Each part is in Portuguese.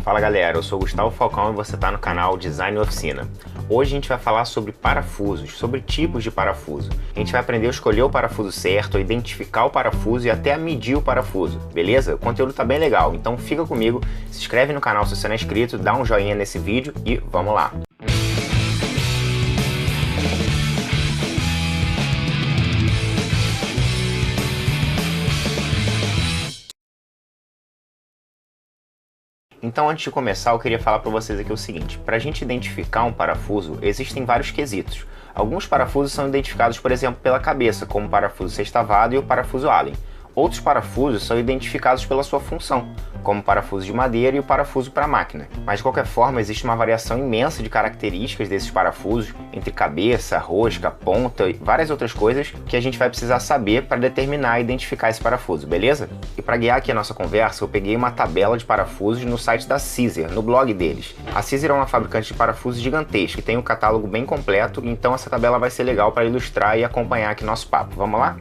Fala galera, eu sou o Gustavo Falcão e você está no canal Design Oficina. Hoje a gente vai falar sobre parafusos, sobre tipos de parafuso. A gente vai aprender a escolher o parafuso certo, a identificar o parafuso e até a medir o parafuso, beleza? O conteúdo tá bem legal, então fica comigo, se inscreve no canal se você não é inscrito, dá um joinha nesse vídeo e vamos lá! Então, antes de começar, eu queria falar para vocês aqui o seguinte: para a gente identificar um parafuso, existem vários quesitos. Alguns parafusos são identificados, por exemplo, pela cabeça, como o parafuso sextavado e o parafuso Allen. Outros parafusos são identificados pela sua função, como o parafuso de madeira e o parafuso para máquina. Mas de qualquer forma, existe uma variação imensa de características desses parafusos, entre cabeça, rosca, ponta e várias outras coisas que a gente vai precisar saber para determinar e identificar esse parafuso, beleza? E para guiar aqui a nossa conversa, eu peguei uma tabela de parafusos no site da Sizer, no blog deles. A Sizer é uma fabricante de parafusos gigantesca e tem um catálogo bem completo, então essa tabela vai ser legal para ilustrar e acompanhar aqui nosso papo. Vamos lá?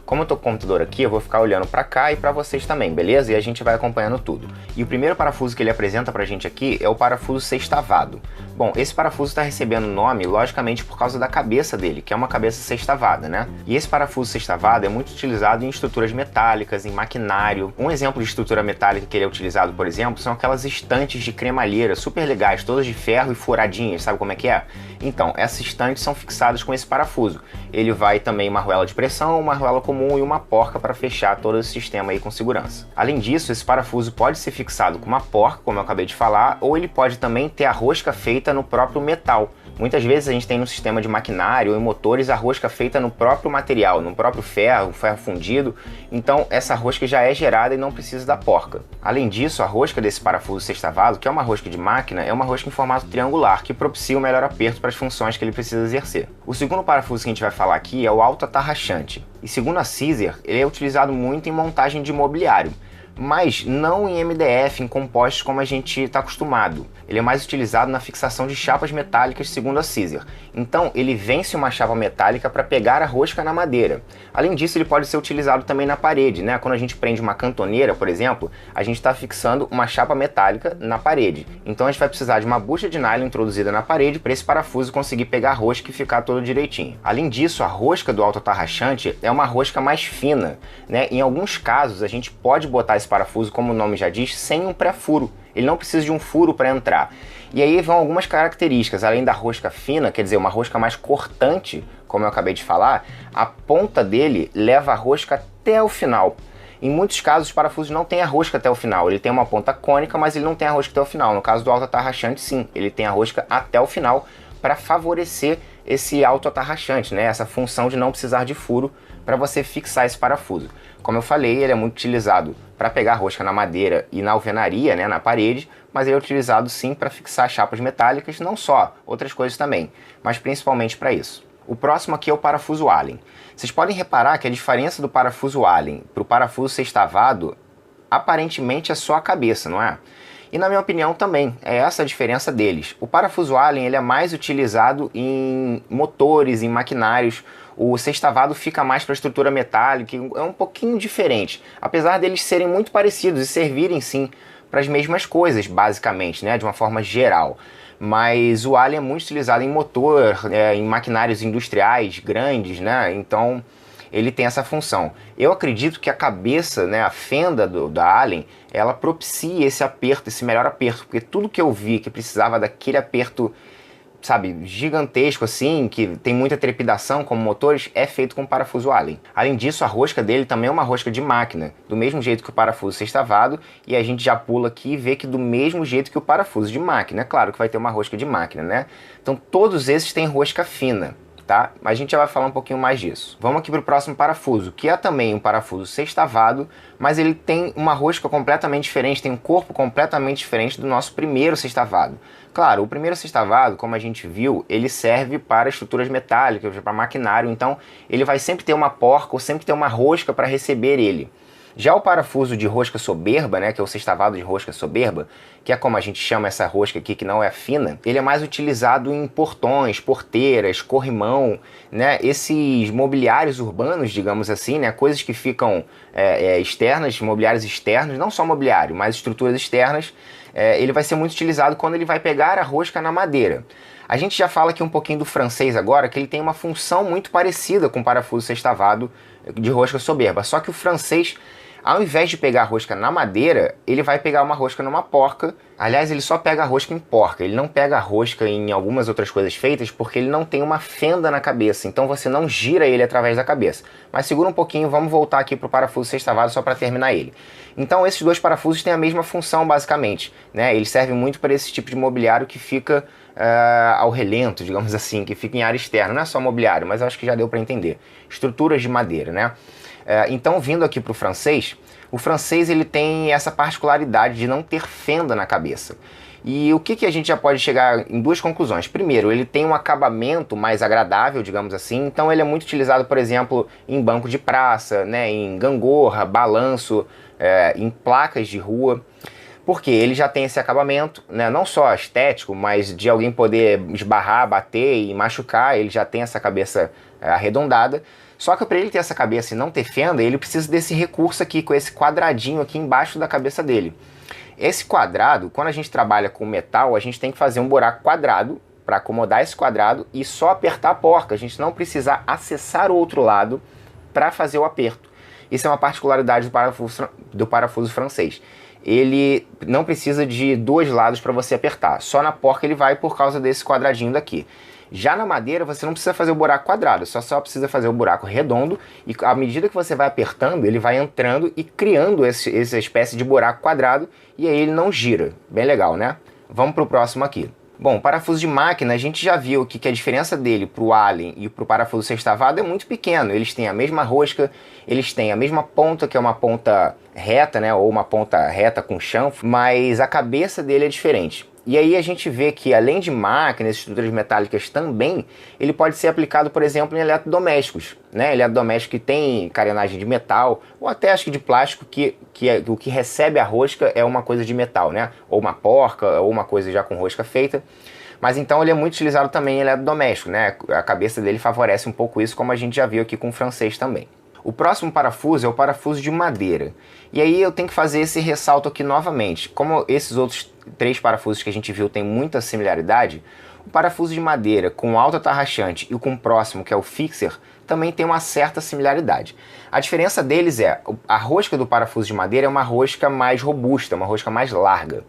Como eu tô com o computador aqui, eu vou ficar olhando para cá e para vocês também, beleza? E a gente vai acompanhando tudo. E o primeiro parafuso que ele apresenta pra gente aqui é o parafuso sextavado. Bom, esse parafuso está recebendo nome, logicamente, por causa da cabeça dele, que é uma cabeça sextavada, né? E esse parafuso sextavado é muito utilizado em estruturas metálicas, em maquinário. Um exemplo de estrutura metálica que ele é utilizado, por exemplo, são aquelas estantes de cremalheira super legais, todas de ferro e furadinhas, sabe como é que é? Então, essas estantes são fixadas com esse parafuso. Ele vai também uma arruela de pressão, uma arruela comum e uma porca para fechar todo esse sistema aí com segurança. Além disso, esse parafuso pode ser fixado com uma porca, como eu acabei de falar, ou ele pode também ter a rosca feita no próprio metal. Muitas vezes a gente tem no sistema de maquinário ou em motores a rosca feita no próprio material, no próprio ferro, ferro fundido, então essa rosca já é gerada e não precisa da porca. Além disso, a rosca desse parafuso sextavado, que é uma rosca de máquina, é uma rosca em formato triangular, que propicia o melhor aperto para as funções que ele precisa exercer. O segundo parafuso que a gente vai falar aqui é o autoatarrachante, e segundo a Sizer, ele é utilizado muito em montagem de mobiliário, mas não em MDF, em compostos como a gente está acostumado. Ele é mais utilizado na fixação de chapas metálicas, segundo a Sizer. Então, ele vence uma chapa metálica para pegar a rosca na madeira. Além disso, ele pode ser utilizado também na parede, né? Quando a gente prende uma cantoneira, por exemplo, a gente está fixando uma chapa metálica na parede. Então, a gente vai precisar de uma bucha de nylon introduzida na parede para esse parafuso conseguir pegar a rosca e ficar todo direitinho. Além disso, a rosca do autoatarrachante é uma rosca mais fina, né? Em alguns casos, a gente pode botar esse parafuso, como o nome já diz, sem um pré-furo. Ele não precisa de um furo para entrar. E aí vão algumas características, além da rosca fina, quer dizer, uma rosca mais cortante, como eu acabei de falar, a ponta dele leva a rosca até o final. Em muitos casos, os parafusos não têm a rosca até o final. Ele tem uma ponta cônica, mas ele não tem a rosca até o final. No caso do autoatarrachante, sim, ele tem a rosca até o final para favorecer esse autoatarrachante, né? Essa função de não precisar de furo para você fixar esse parafuso. Como eu falei, ele é muito utilizado para pegar a rosca na madeira e na alvenaria, né, na parede, mas ele é utilizado sim para fixar chapas metálicas, não só, outras coisas também, mas principalmente para isso. O próximo aqui é o parafuso Allen. Vocês podem reparar que a diferença do parafuso Allen para o parafuso sextavado aparentemente é só a cabeça, não é? E na minha opinião também, é essa a diferença deles. O parafuso Allen ele é mais utilizado em motores, em maquinários. O sextavado fica mais para a estrutura metálica, é um pouquinho diferente. Apesar deles serem muito parecidos e servirem sim para as mesmas coisas, basicamente, né, de uma forma geral. Mas o Allen é muito utilizado em motor, em maquinários industriais grandes, né, então ele tem essa função. Eu acredito que a cabeça, né, a fenda da Allen, ela propicia esse aperto, esse melhor aperto, porque tudo que eu vi que precisava daquele aperto, sabe, gigantesco assim, que tem muita trepidação como motores, é feito com parafuso Allen. Além disso, a rosca dele também é uma rosca de máquina, do mesmo jeito que o parafuso sextavado, e a gente já pula aqui e vê que do mesmo jeito que o parafuso de máquina. É claro que vai ter uma rosca de máquina, né? Então todos esses têm rosca fina. Tá? Mas a gente já vai falar um pouquinho mais disso. Vamos aqui para o próximo parafuso, que é também um parafuso sextavado, mas ele tem uma rosca completamente diferente, tem um corpo completamente diferente do nosso primeiro sextavado. Claro, o primeiro sextavado, como a gente viu, ele serve para estruturas metálicas, para maquinário, então ele vai sempre ter uma porca ou sempre ter uma rosca para receber ele. Já o parafuso de rosca soberba, né, que é o sextavado de rosca soberba, que é como a gente chama essa rosca aqui, que não é fina, ele é mais utilizado em portões, porteiras, corrimão, né, esses mobiliários urbanos, digamos assim, né, coisas que ficam externas, mobiliários externos, não só mobiliário, mas estruturas externas, ele vai ser muito utilizado quando ele vai pegar a rosca na madeira. A gente já fala aqui um pouquinho do francês agora, que ele tem uma função muito parecida com o parafuso sextavado de rosca soberba, só que o francês, ao invés de pegar a rosca na madeira, ele vai pegar uma rosca numa porca. Aliás, ele só pega a rosca em porca, ele não pega a rosca em algumas outras coisas feitas porque ele não tem uma fenda na cabeça, então você não gira ele através da cabeça. Mas segura um pouquinho, vamos voltar aqui para o parafuso sextavado só para terminar ele. Então esses dois parafusos têm a mesma função basicamente, né? Eles servem muito para esse tipo de mobiliário que fica ao relento, digamos assim, que fica em área externa. Não é só mobiliário, mas acho que já deu para entender. Estruturas de madeira, né? Então, vindo aqui para o francês ele tem essa particularidade de não ter fenda na cabeça. E o que a gente já pode chegar em duas conclusões. Primeiro, ele tem um acabamento mais agradável, digamos assim, então ele é muito utilizado, por exemplo, em banco de praça, né, em gangorra, balanço, em placas de rua, porque ele já tem esse acabamento, né, não só estético, mas de alguém poder esbarrar, bater e machucar, ele já tem essa cabeça arredondada. Só que para ele ter essa cabeça e não ter fenda, ele precisa desse recurso aqui, com esse quadradinho aqui embaixo da cabeça dele. Esse quadrado, quando a gente trabalha com metal, a gente tem que fazer um buraco quadrado para acomodar esse quadrado e só apertar a porca. A gente não precisa acessar o outro lado para fazer o aperto. Isso é uma particularidade do parafuso francês. Ele não precisa de dois lados para você apertar. Só na porca ele vai por causa desse quadradinho daqui. Já na madeira você não precisa fazer o buraco quadrado, só precisa fazer o buraco redondo e à medida que você vai apertando, ele vai entrando e criando essa espécie de buraco quadrado e aí ele não gira. Bem legal, né? Vamos para o próximo aqui. Bom, parafuso de máquina, a gente já viu que a diferença dele para o Allen e para o parafuso sextavado é muito pequeno. Eles têm a mesma rosca, eles têm a mesma ponta, que é uma ponta reta, né, ou uma ponta reta com chanfro, mas a cabeça dele é diferente. E aí a gente vê que além de máquinas, estruturas metálicas também, ele pode ser aplicado, por exemplo, em eletrodomésticos, né? Eletrodoméstico que tem carenagem de metal, ou até acho que de plástico, o que recebe a rosca é uma coisa de metal, né? Ou uma porca, ou uma coisa já com rosca feita. Mas então ele é muito utilizado também em eletrodoméstico, né? A cabeça dele favorece um pouco isso, como a gente já viu aqui com o francês também. O próximo parafuso é o parafuso de madeira. E aí eu tenho que fazer esse ressalto aqui novamente. Como esses outros três parafusos que a gente viu têm muita similaridade, o parafuso de madeira com o alto-atarrachante e com o próximo, que é o fixer, também tem uma certa similaridade. A diferença deles é, a rosca do parafuso de madeira é uma rosca mais robusta, uma rosca mais larga.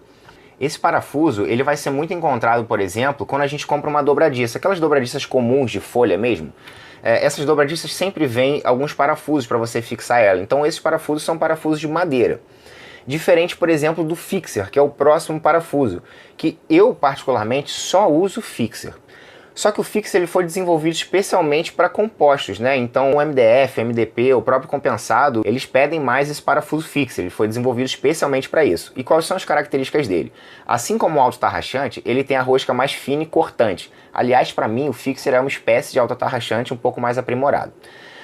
Esse parafuso ele vai ser muito encontrado, por exemplo, quando a gente compra uma dobradiça, aquelas dobradiças comuns de folha mesmo. Essas dobradiças sempre vêm alguns parafusos para você fixar ela. Então esses parafusos são parafusos de madeira. Diferente, por exemplo, do fixer, que é o próximo parafuso, que eu particularmente só uso fixer. Só que o fixer ele foi desenvolvido especialmente para compostos, né? Então o MDF, MDP, o próprio compensado, eles pedem mais esse parafuso fixer, ele foi desenvolvido especialmente para isso. E quais são as características dele? Assim como o alto-atarrachante, ele tem a rosca mais fina e cortante. Aliás, para mim, o fixer é uma espécie de alto-atarrachante um pouco mais aprimorado.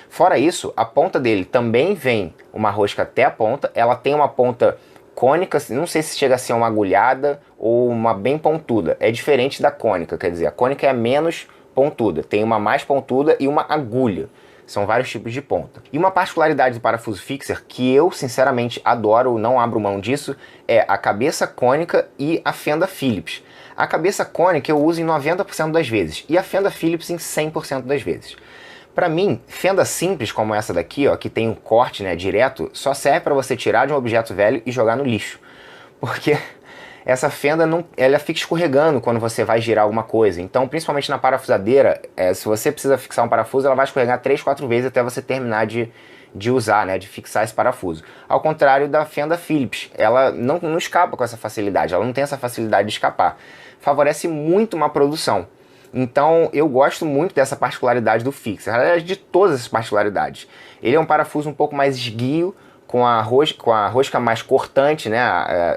Fora isso, a ponta dele também vem uma rosca até a ponta, ela tem uma ponta cônica, não sei se chega a ser uma agulhada ou uma bem pontuda, é diferente da cônica, quer dizer, a cônica é menos pontuda, tem uma mais pontuda e uma agulha, são vários tipos de ponta. E uma particularidade do parafuso fixer, que eu sinceramente adoro, não abro mão disso, é a cabeça cônica e a fenda Phillips. A cabeça cônica eu uso em 90% das vezes e a fenda Phillips em 100% das vezes. Para mim, fenda simples como essa daqui, ó, que tem um corte, né, direto, só serve para você tirar de um objeto velho e jogar no lixo. Porque essa fenda ela fica escorregando quando você vai girar alguma coisa. Então, principalmente na parafusadeira, se você precisa fixar um parafuso, ela vai escorregar 3, 4 vezes até você terminar de usar, né, de fixar esse parafuso. Ao contrário da fenda Phillips, ela não escapa com essa facilidade, ela não tem essa facilidade de escapar. Favorece muito uma produção. Então eu gosto muito dessa particularidade do fixer, aliás de todas essas particularidades. Ele é um parafuso um pouco mais esguio, com a rosca mais cortante, né?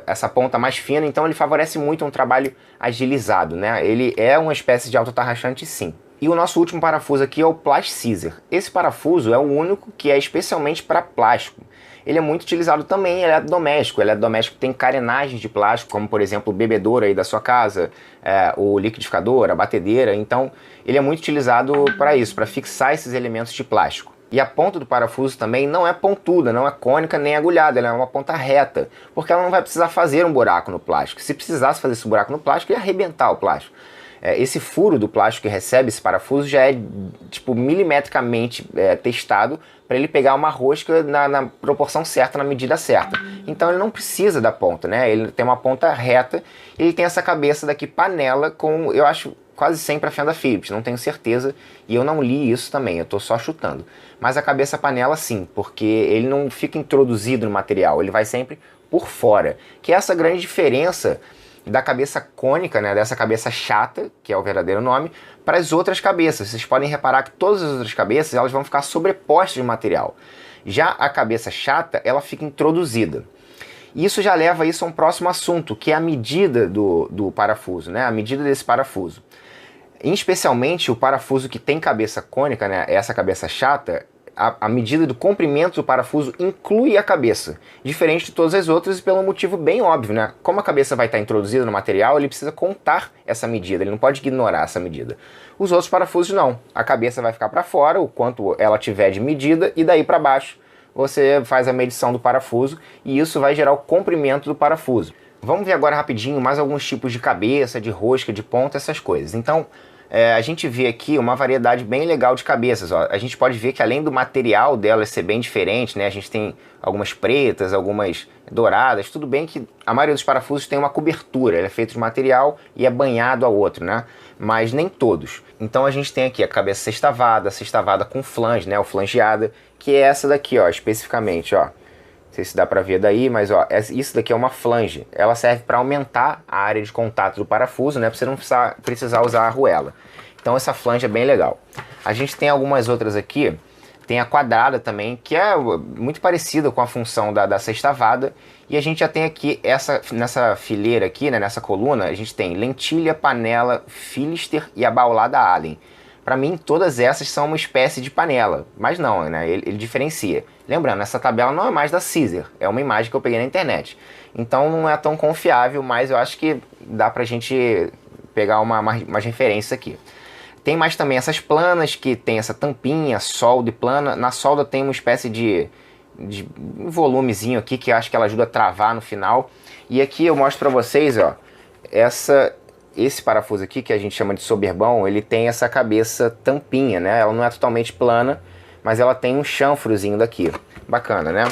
Essa ponta mais fina, então ele favorece muito um trabalho agilizado, né? Ele é uma espécie de auto-atarrachante sim. E o nosso último parafuso aqui é o Plastic Scissor. Esse parafuso é o único que é especialmente para plástico. Ele é muito utilizado também em eletrodoméstico. Eletrodoméstico tem carenagens de plástico, como por exemplo o bebedouro aí da sua casa, o liquidificador, a batedeira. Então ele é muito utilizado para isso, para fixar esses elementos de plástico. E a ponta do parafuso também não é pontuda, não é cônica nem agulhada, ela é uma ponta reta, porque ela não vai precisar fazer um buraco no plástico. Se precisasse fazer esse buraco no plástico, ia arrebentar o plástico. Esse furo do plástico que recebe esse parafuso já é tipo milimetricamente testado para ele pegar uma rosca na proporção certa, na medida certa. Então ele não precisa da ponta, né? Ele tem uma ponta reta, ele tem essa cabeça daqui panela com, eu acho, quase sempre a fenda Phillips, não tenho certeza, e eu não li isso também, eu estou só chutando. Mas a cabeça panela sim, porque ele não fica introduzido no material, ele vai sempre por fora, que é essa grande diferença da cabeça cônica, né, dessa cabeça chata, que é o verdadeiro nome, para as outras cabeças. Vocês podem reparar que todas as outras cabeças elas vão ficar sobrepostas de material. Já a cabeça chata, ela fica introduzida. E isso já leva isso a um próximo assunto, que é a medida do parafuso, né, a medida desse parafuso. Especialmente o parafuso que tem cabeça cônica, né, essa cabeça chata, a medida do comprimento do parafuso inclui a cabeça, diferente de todas as outras e pelo motivo bem óbvio, né? Como a cabeça vai estar introduzida no material, ele precisa contar essa medida, ele não pode ignorar essa medida. Os outros parafusos não, a cabeça vai ficar para fora, o quanto ela tiver de medida, e daí para baixo você faz a medição do parafuso e isso vai gerar o comprimento do parafuso. Vamos ver agora rapidinho mais alguns tipos de cabeça, de rosca, de ponta, essas coisas. Então, a gente vê aqui uma variedade bem legal de cabeças. Ó. A gente pode ver que além do material delas ser bem diferente, né, a gente tem algumas pretas, algumas douradas. Tudo bem que a maioria dos parafusos tem uma cobertura, ele é feito de material e é banhado a outro, né? Mas nem todos. Então a gente tem aqui a cabeça sextavada com flange, né, ou flangeada, que é essa daqui, ó, especificamente, ó. Não sei se dá pra ver daí, mas ó, isso daqui é uma flange. Ela serve para aumentar a área de contato do parafuso, né? Pra você não precisar usar a arruela. Então essa flange é bem legal. A gente tem algumas outras aqui. Tem a quadrada também, que é muito parecida com a função da sextavada. E a gente já tem aqui, nessa fileira aqui, né, nessa coluna, a gente tem lentilha, panela, Philister e a baulada Allen. Para mim, todas essas são uma espécie de panela, mas não, né? Ele diferencia. Lembrando, essa tabela não é mais da Caesar, é uma imagem que eu peguei na internet. Então não é tão confiável, mas eu acho que dá pra gente pegar umas referências aqui. Tem mais também essas planas, que tem essa tampinha, solda e plana. Na solda tem uma espécie de um volumezinho aqui, que eu acho que ela ajuda a travar no final. E aqui eu mostro pra vocês, ó, esse parafuso aqui, que a gente chama de soberbão, ele tem essa cabeça tampinha, né? Ela não é totalmente plana, mas ela tem um chanfrozinho daqui. Bacana, né?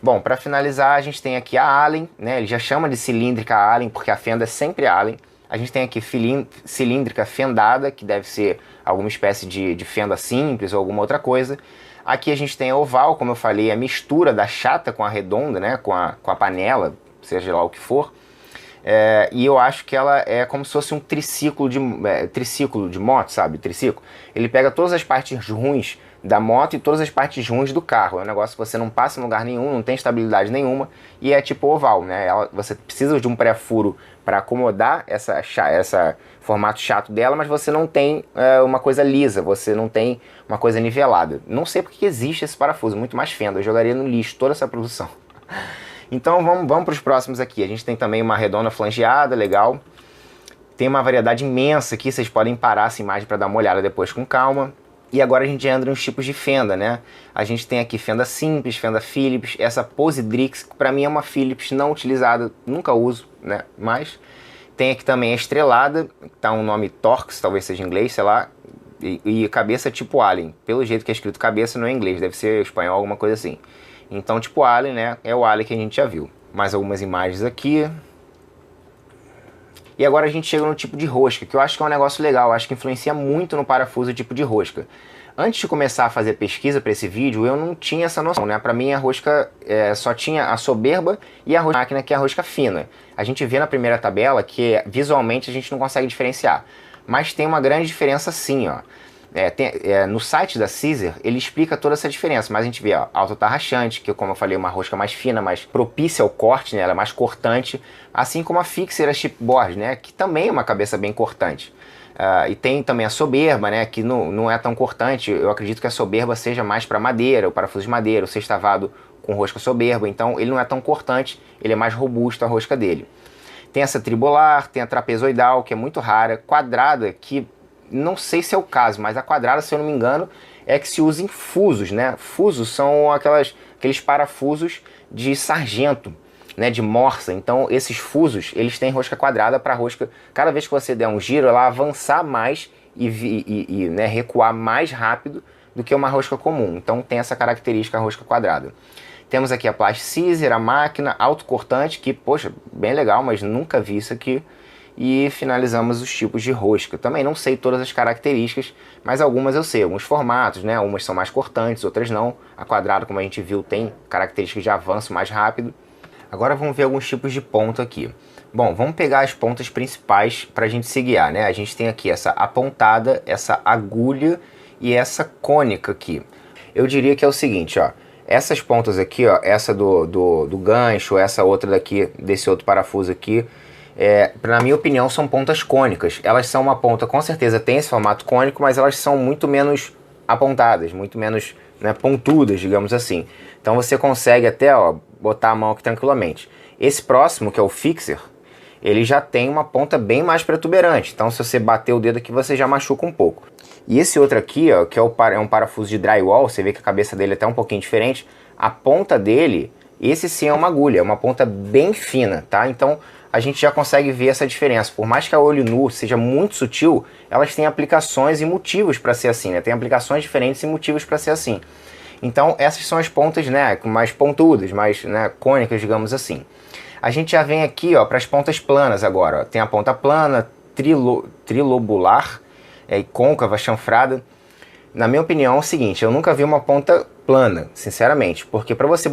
Bom, para finalizar, a gente tem aqui a Allen, né? Ele já chama de cilíndrica Allen, porque a fenda é sempre Allen. A gente tem aqui cilíndrica fendada, que deve ser alguma espécie de fenda simples ou alguma outra coisa. Aqui a gente tem a oval, como eu falei, a mistura da chata com a redonda, né? Com a panela, seja lá o que for. E eu acho que ela é como se fosse um triciclo de moto, sabe? Triciclo. Ele pega todas as partes ruins da moto e todas as partes ruins do carro. É um negócio que você não passa em lugar nenhum, não tem estabilidade nenhuma e é tipo oval, né? Você precisa de um pré-furo para acomodar esse formato chato dela, mas você não tem uma coisa lisa, você não tem uma coisa nivelada. Não sei porque existe esse parafuso, muito mais fenda. Eu jogaria no lixo toda essa produção. Então vamos para os próximos aqui. A gente tem também uma redonda flangeada, legal. Tem uma variedade imensa aqui, vocês podem parar essa imagem para dar uma olhada depois com calma. E agora a gente entra nos tipos de fenda, né? A gente tem aqui fenda simples, fenda Phillips, essa Posidrix, que para mim é uma Phillips não utilizada, nunca uso, né? Mas tem aqui também a estrelada, tá um nome Torx, talvez seja em inglês, sei lá, e cabeça tipo Allen. Pelo jeito que é escrito cabeça não é em inglês, deve ser espanhol, alguma coisa assim. Então tipo Allen, né? É o Allen que a gente já viu. Mais algumas imagens aqui. E agora a gente chega no tipo de rosca, que eu acho que é um negócio legal, eu acho que influencia muito no parafuso o tipo de rosca. Antes de começar a fazer pesquisa para esse vídeo, eu não tinha essa noção, né? Para mim a rosca só tinha a soberba e a rosca máquina, que é a rosca fina. A gente vê na primeira tabela que visualmente a gente não consegue diferenciar, mas tem uma grande diferença sim, ó. No site da Caesar, ele explica toda essa diferença, mas a gente vê, ó, autotarrachante, que como eu falei, uma rosca mais fina, mais propícia ao corte, né, ela é mais cortante, assim como a Fixer, a chipboard, né, que também é uma cabeça bem cortante. E tem também a soberba, né, que não é tão cortante. Eu acredito que a soberba seja mais para madeira, o parafuso de madeira, o sextavado com rosca soberba, então ele não é tão cortante, ele é mais robusto a rosca dele. Tem essa tribolar, tem a trapezoidal, que é muito rara, quadrada, que não sei se é o caso, mas a quadrada, se eu não me engano, é que se usem fusos, né? Fusos são aqueles parafusos de sargento, né, de morsa. Então esses fusos, eles têm rosca quadrada para rosca, cada vez que você der um giro, ela avançar mais e né, recuar mais rápido do que uma rosca comum. Então tem essa característica a rosca quadrada. Temos aqui a Plastic Scissor, a máquina autocortante, que, poxa, bem legal, mas nunca vi isso aqui. E finalizamos os tipos de rosca. Também não sei todas as características, mas algumas eu sei, alguns formatos, né? Umas são mais cortantes, outras não. A quadrada, como a gente viu, tem características de avanço mais rápido. Agora vamos ver alguns tipos de ponta aqui. Bom, vamos pegar as pontas principais para a gente se guiar, né? A gente tem aqui essa apontada, essa agulha e essa cônica aqui. Eu diria que é o seguinte, ó. Essas pontas aqui, ó, essa do gancho, essa outra daqui, desse outro parafuso aqui, na minha opinião, são pontas cônicas. Elas são uma ponta, com certeza tem esse formato cônico, mas elas são muito menos apontadas, muito menos, né, pontudas, digamos assim. Então você consegue até, ó, botar a mão aqui tranquilamente. Esse próximo, que é o fixer, ele já tem uma ponta bem mais protuberante. Então se você bater o dedo aqui, você já machuca um pouco. E esse outro aqui, ó, que é um parafuso de drywall, você vê que a cabeça dele é até um pouquinho diferente. A ponta dele, esse sim é uma agulha, é uma ponta bem fina, tá? Então a gente já consegue ver essa diferença. Por mais que a olho nu seja muito sutil, elas têm aplicações e motivos para ser assim, né? Tem aplicações diferentes e motivos para ser assim. Então essas são as pontas, né, mais pontudas, mais, né, cônicas, digamos assim. A gente já vem aqui, ó, para as pontas planas agora, ó. Tem a ponta plana, trilobular, e côncava, chanfrada. Na minha opinião é o seguinte, eu nunca vi uma ponta plana, sinceramente, porque para você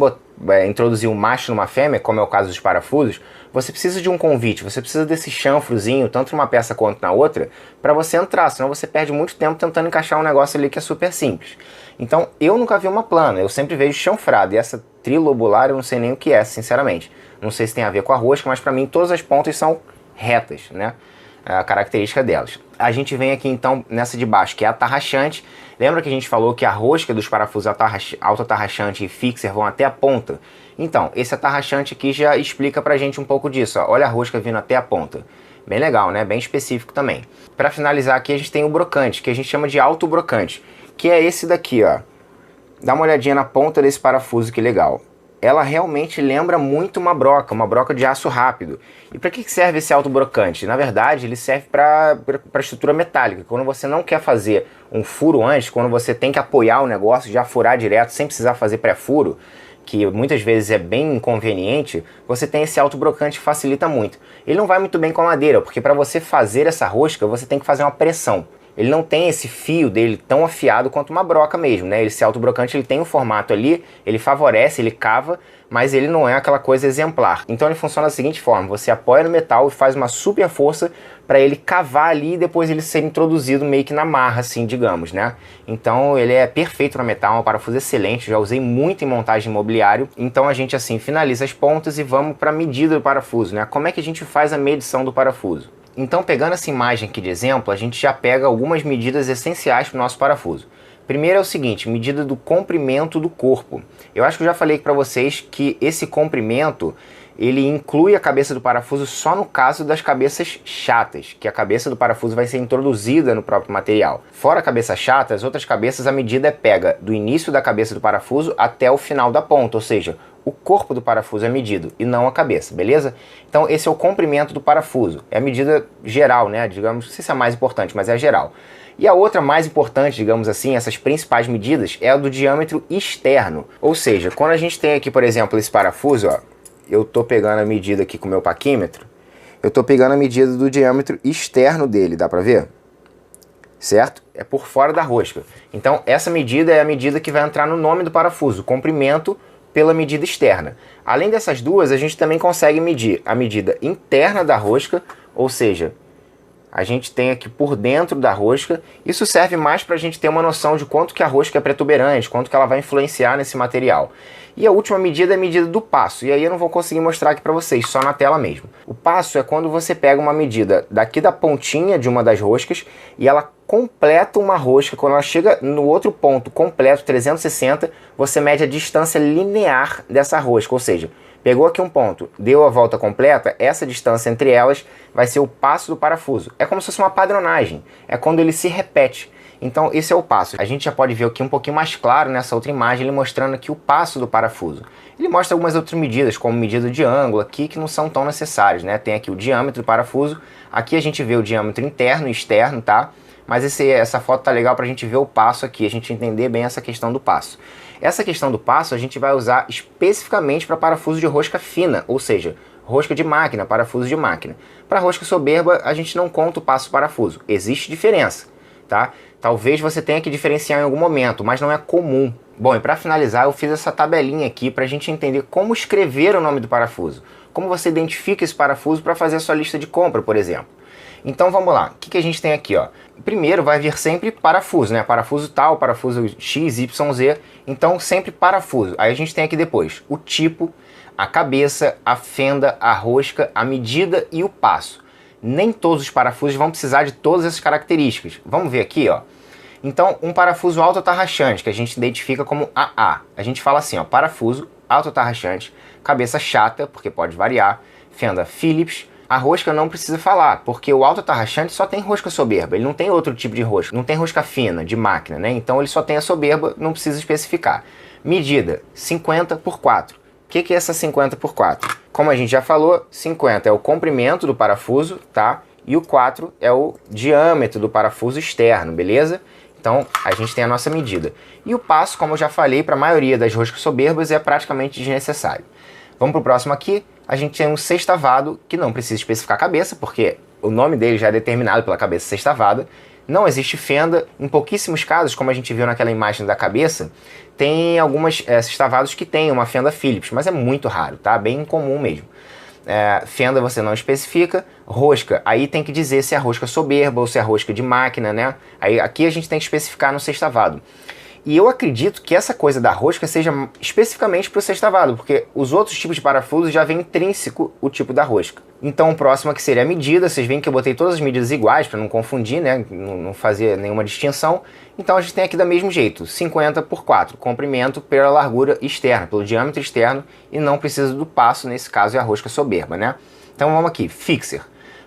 introduzir um macho numa fêmea, como é o caso dos parafusos, você precisa de um convite, você precisa desse chanfrozinho, tanto numa peça quanto na outra, para você entrar, senão você perde muito tempo tentando encaixar um negócio ali que é super simples. Então eu nunca vi uma plana, eu sempre vejo chanfrada, e essa trilobular eu não sei nem o que é, sinceramente. Não sei se tem a ver com a rosca, mas para mim todas as pontas são retas, né? A característica delas. A gente vem aqui então nessa de baixo, que é a atarrachante. Lembra que a gente falou que a rosca dos parafusos autoatarrachante e fixer vão até a ponta? Então, esse atarrachante aqui já explica pra gente um pouco disso, ó. Olha a rosca vindo até a ponta. Bem legal, né? Bem específico também. Para finalizar aqui, a gente tem o brocante, que a gente chama de autobrocante, que é esse daqui, ó. Dá uma olhadinha na ponta desse parafuso, que legal. Ela realmente lembra muito uma broca de aço rápido. E para que serve esse autobrocante? Na verdade, ele serve para estrutura metálica. Quando você não quer fazer um furo antes, quando você tem que apoiar o negócio, já furar direto, sem precisar fazer pré-furo, que muitas vezes é bem inconveniente, você tem esse autobrocante que facilita muito. Ele não vai muito bem com a madeira, porque para você fazer essa rosca, você tem que fazer uma pressão. Ele não tem esse fio dele tão afiado quanto uma broca mesmo, né? Esse autobrocante, ele tem um formato ali, ele favorece, ele cava, mas ele não é aquela coisa exemplar. Então ele funciona da seguinte forma, você apoia no metal e faz uma super força para ele cavar ali e depois ele ser introduzido meio que na marra, assim, digamos, né? Então ele é perfeito para metal, é um parafuso excelente, já usei muito em montagem imobiliário. Então a gente assim finaliza as pontas e vamos para a medida do parafuso, né? Como é que a gente faz a medição do parafuso? Então, pegando essa imagem aqui de exemplo, a gente já pega algumas medidas essenciais para o nosso parafuso. Primeiro é o seguinte, medida do comprimento do corpo. Eu acho que eu já falei para vocês que esse comprimento, ele inclui a cabeça do parafuso só no caso das cabeças chatas, que a cabeça do parafuso vai ser introduzida no próprio material. Fora a cabeça chata, as outras cabeças, a medida é pega do início da cabeça do parafuso até o final da ponta, ou seja, o corpo do parafuso é medido e não a cabeça, beleza? Então esse é o comprimento do parafuso, é a medida geral, né? Digamos, não sei se é a mais importante, mas é a geral. E a outra mais importante, digamos assim, essas principais medidas, é a do diâmetro externo. Ou seja, quando a gente tem aqui, por exemplo, esse parafuso, ó, eu tô pegando a medida aqui com o meu paquímetro, eu tô pegando a medida do diâmetro externo dele, dá pra ver? Certo? É por fora da rosca. Então essa medida é a medida que vai entrar no nome do parafuso, comprimento pela medida externa. Além dessas duas, a gente também consegue medir a medida interna da rosca, ou seja, a gente tem aqui por dentro da rosca. Isso serve mais para a gente ter uma noção de quanto que a rosca é protuberante, quanto que ela vai influenciar nesse material. E a última medida é a medida do passo, e aí eu não vou conseguir mostrar aqui para vocês, só na tela mesmo. O passo é quando você pega uma medida daqui da pontinha de uma das roscas e ela completa uma rosca. Quando ela chega no outro ponto completo, 360, você mede a distância linear dessa rosca, ou seja, Pegou aqui um ponto, deu a volta completa, essa distância entre elas vai ser o passo do parafuso. É como se fosse uma padronagem, é quando ele se repete. Então esse é o passo. A gente já pode ver aqui um pouquinho mais claro nessa outra imagem, ele mostrando aqui o passo do parafuso. Ele mostra algumas outras medidas, como medida de ângulo aqui, que não são tão necessárias, né? Tem aqui o diâmetro do parafuso, aqui a gente vê o diâmetro interno e externo, tá? Mas essa foto tá legal pra gente ver o passo aqui, a gente entender bem essa questão do passo. Essa questão do passo a gente vai usar especificamente para parafuso de rosca fina, ou seja, rosca de máquina, parafuso de máquina. Para rosca soberba a gente não conta o passo parafuso, existe diferença, tá? Talvez você tenha que diferenciar em algum momento, mas não é comum. Bom, e para finalizar eu fiz essa tabelinha aqui para a gente entender como escrever o nome do parafuso, como você identifica esse parafuso para fazer a sua lista de compra, por exemplo. Então vamos lá, o que a gente tem aqui, ó? Primeiro vai vir sempre parafuso, né? Parafuso tal, parafuso X, Y, Z, então sempre parafuso. Aí a gente tem aqui depois o tipo, a cabeça, a fenda, a rosca, a medida e o passo. Nem todos os parafusos vão precisar de todas essas características. Vamos ver aqui, ó. Então um parafuso autotarrachante, que a gente identifica como AA. A gente fala assim, ó, parafuso autotarrachante, cabeça chata, porque pode variar, fenda Phillips. A rosca não precisa falar, porque o autotarrachante só tem rosca soberba, ele não tem outro tipo de rosca, não tem rosca fina, de máquina, né? Então ele só tem a soberba, não precisa especificar. Medida, 50 por 4. O que é essa 50 por 4? Como a gente já falou, 50 é o comprimento do parafuso, tá? E o 4 é o diâmetro do parafuso externo, beleza? Então a gente tem a nossa medida. E o passo, como eu já falei, para a maioria das roscas soberbas é praticamente desnecessário. Vamos para o próximo aqui. A gente tem um sextavado, que não precisa especificar a cabeça, porque o nome dele já é determinado pela cabeça sextavada. Não existe fenda. Em pouquíssimos casos, como a gente viu naquela imagem da cabeça, tem algumas sextavados que tem uma fenda Phillips, mas é muito raro, tá? Bem incomum mesmo. Fenda você não especifica. Rosca, aí tem que dizer se é rosca soberba ou se é rosca de máquina, né? Aí, aqui a gente tem que especificar no sextavado. E eu acredito que essa coisa da rosca seja especificamente para o sextavado, porque os outros tipos de parafusos já vem intrínseco o tipo da rosca. Então o próximo aqui seria a medida. Vocês veem que eu botei todas as medidas iguais para não confundir, né? Não fazer nenhuma distinção. Então a gente tem aqui do mesmo jeito, 50 por 4, comprimento pela largura externa, pelo diâmetro externo, e não precisa do passo, nesse caso é a rosca soberba, né? Então vamos aqui, fixer.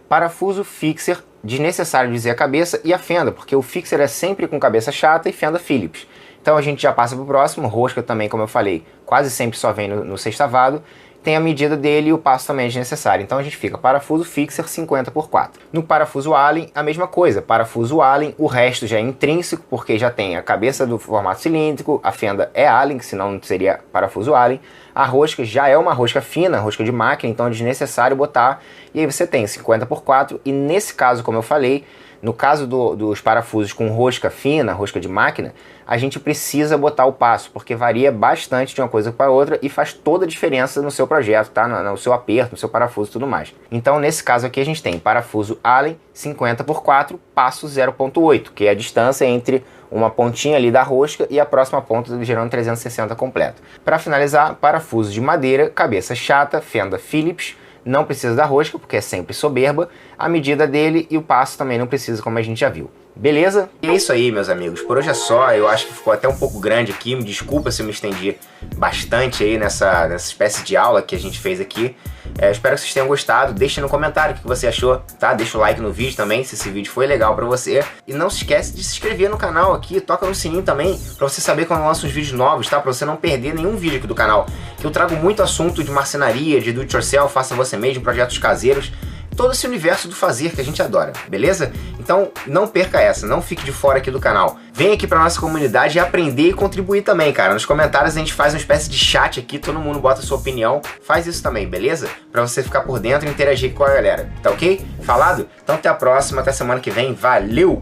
Parafuso fixer, desnecessário dizer a cabeça e a fenda, porque o fixer é sempre com cabeça chata e fenda Phillips. Então a gente já passa para o próximo. Rosca também, como eu falei, quase sempre só vem no sextavado. Tem a medida dele e o passo também é desnecessário. Então a gente fica parafuso fixer 50 por 4. No parafuso Allen, a mesma coisa. Parafuso Allen, o resto já é intrínseco, porque já tem a cabeça do formato cilíndrico, a fenda é Allen, que senão não seria parafuso Allen. A rosca já é uma rosca fina, rosca de máquina, então é desnecessário botar. E aí você tem 50 por 4 e nesse caso, como eu falei, no caso dos parafusos com rosca fina, rosca de máquina, a gente precisa botar o passo, porque varia bastante de uma coisa para outra e faz toda a diferença no seu projeto, tá? No seu aperto, no seu parafuso e tudo mais. Então, nesse caso aqui, a gente tem parafuso Allen 50 por 4, passo 0.8, que é a distância entre uma pontinha ali da rosca e a próxima ponta do girando 360 completo. Para finalizar, parafuso de madeira, cabeça chata, fenda Phillips. Não precisa da rosca, porque é sempre soberba. A medida dele e o passo também não precisa, como a gente já viu. Beleza? E é isso aí, meus amigos. Por hoje é só. Eu acho que ficou até um pouco grande aqui. Me desculpa se eu me estendi bastante aí nessa espécie de aula que a gente fez aqui. Espero que vocês tenham gostado. Deixa no comentário o que você achou, tá? Deixa o like no vídeo também, se esse vídeo foi legal pra você. E não se esquece de se inscrever no canal aqui. Toca no sininho também, pra você saber quando eu lanço os vídeos novos, tá? Pra você não perder nenhum vídeo aqui do canal. Que eu trago muito assunto de marcenaria, de do-it-yourself, faça você mesmo, projetos caseiros. Todo esse universo do fazer que a gente adora, beleza? Então não perca essa, não fique de fora aqui do canal. Vem aqui pra nossa comunidade e aprender e contribuir também, cara. Nos comentários a gente faz uma espécie de chat aqui, todo mundo bota a sua opinião. Faz isso também, beleza? Pra você ficar por dentro e interagir com a galera, tá ok? Falado? Então até a próxima, até semana que vem. Valeu!